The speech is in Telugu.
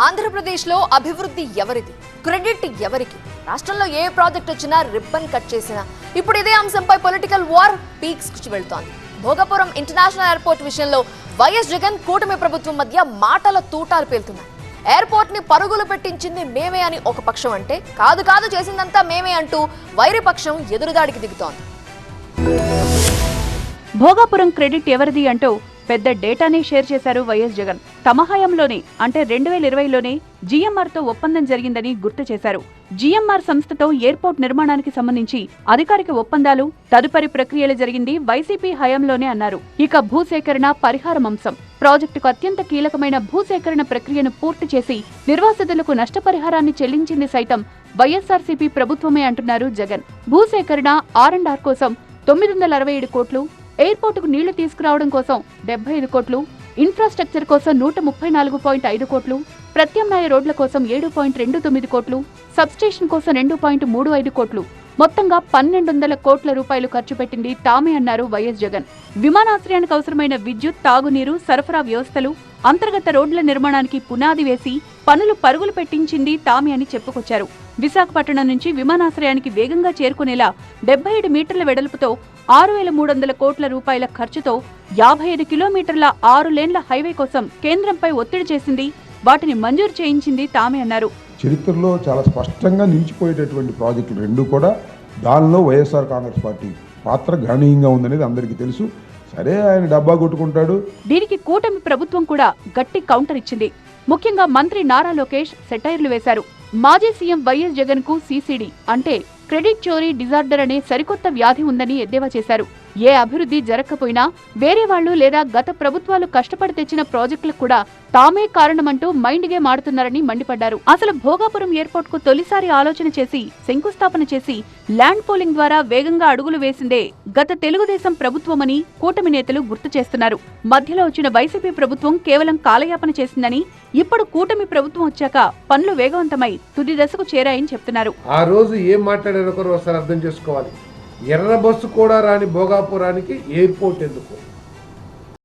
ఆంధ్రప్రదేశ్లో అభివృద్ధి ఎవరిది, క్రెడిట్ ఎవరికి? రాష్ట్రంలో ఏ ప్రాజెక్ట్ వచ్చినా రిబ్బన్ కట్ చేసినా ఇప్పుడు ఇదే అంశంపై పొలిటికల్ వార్ పీక్స్ కు వెళ్తోంది. భోగపురం ఇంటర్నేషనల్ ఎయిర్పోర్ట్ విషయంలో వైఎస్ జగన్ కూటమి ప్రభుత్వం మధ్య మాటల తూటాలు పేలుతున్నాయి. ఎయిర్పోర్ట్ ని పరుగులు పెట్టించింది మేమే అని ఒక పక్షం అంటే, కాదు చేసిందంతా మేమే అంటూ వైరి పక్షం ఎదురుదాడికి దిగుతోంది. భోగాపురం క్రెడిట్ ఎవరిది అంటూ పెద్ద డేటానే షేర్ చేశారు వైఎస్ జగన్. తమ హయాంలోనే అంటే 2020లోనే జీఎంఆర్తో ఒప్పందం జరిగిందని గుర్తు చేశారు. జీఎంఆర్ సంస్థతో ఎయిర్పోర్ట్ నిర్మాణానికి సంబంధించి అధికారిక ఒప్పందాలు, తదుపరి ప్రక్రియలు జరిగింది వైసీపీ హయాంలోనే అన్నారు. ఇక భూసేకరణ, పరిహారం అంశం. ప్రాజెక్టుకు అత్యంత కీలకమైన భూసేకరణ ప్రక్రియను పూర్తి చేసి నిర్వాసితులకు నష్టపరిహారాన్ని చెల్లించింది సైతం వైఎస్ఆర్సీపీ ప్రభుత్వమే అంటున్నారు జగన్. భూసేకరణ, R&R కోసం 967 కోట్లు, ఎయిర్పోర్టుకు నీళ్లు తీసుకురావడం కోసం 75 కోట్లు, ఇన్ఫ్రాస్ట్రక్చర్ కోసం 134.5 కోట్లు, ప్రత్యామ్నాయ రోడ్ల కోసం 7.29 కోట్లు, సబ్స్టేషన్ కోసం 2.35 కోట్లు, మొత్తంగా 1200 కోట్ల రూపాయలు ఖర్చు పెట్టింది తామే అన్నారు వైఎస్ జగన్. విమానాశ్రయానికి అవసరమైన విద్యుత్, తాగునీరు సరఫరా వ్యవస్థలు, అంతర్గత రోడ్ల నిర్మాణానికి పునాది వేసి పనులు పరుగులు పెట్టించింది తామే అని చెప్పుకొచ్చారు. విశాఖపట్నం నుంచి విమానాశ్రయానికి వేగంగా చేరుకునేలా 77 మీటర్ల వెడల్పుతో 6300 కోట్ల రూపాయల ఖర్చుతో 55 కిలోమీటర్ల 6 లేన్ల హైవే కోసం కేంద్రంపై ఒత్తిడి చేసింది. వాటిని మంజూరు చేయించింది తామే అన్నారు. చరిత్రలో చాలా స్పష్టంగా నిలిచిపోయేటటువంటి ప్రాజెక్టులు రెండు కూడా, దానిలో వైఎస్ఆర్ కాంగ్రెస్ పార్టీ పాత్ర గణనీయంగా ఉందనేది అందరికీ తెలుసు. సరే, ఆయన డబ్బా కొట్టుకుంటాడు. దీనికి కూటమి ప్రభుత్వం కూడా గట్టి కౌంటర్ ఇచ్చింది. ముఖ్యంగా మంత్రి నారా లోకేష్ సెటైర్లు వేశారు. మాజీ సీఎం వైఎస్ జగన్ కు CCD అంటే క్రెడిట్ చోరీ డిజార్డర్ అనే సరికొత్త వ్యాధి ఉందని ఎద్దేవా చేశారు. ఏ అభివృద్ధి జరగకపోయినా వేరే వాళ్లు లేదా గత ప్రభుత్వాలు కష్టపడి తెచ్చిన ప్రాజెక్టులకు కూడా తామే కారణమంటూ మైండ్ గేమ్ ఆడుతున్నారని మండిపడ్డారు. అసలు భోగాపురం ఎయిర్పోర్ట్ కు తొలిసారి ఆలోచన చేసి శంకుస్థాపన చేసి ల్యాండ్ పోలింగ్ ద్వారా వేగంగా అడుగులు వేసిందే గత తెలుగుదేశం ప్రభుత్వమని కూటమి నేతలు గుర్తు చేస్తున్నారు. మధ్యలో వచ్చిన వైసీపీ ప్రభుత్వం కేవలం కాలయాపన చేసిందని, ఇప్పుడు కూటమి ప్రభుత్వం వచ్చాక పనులు వేగవంతమై తుది దశకు చేరాయని చెప్తున్నారు. ఆ రోజు ఏం మాట్లాడారో ఒకసారి అర్థం చేసుకోవాలి. ఎర్ర బస్సు కూడా రాని భోగాపురానికి ఎయిర్పోర్ట్ ఎందుకు?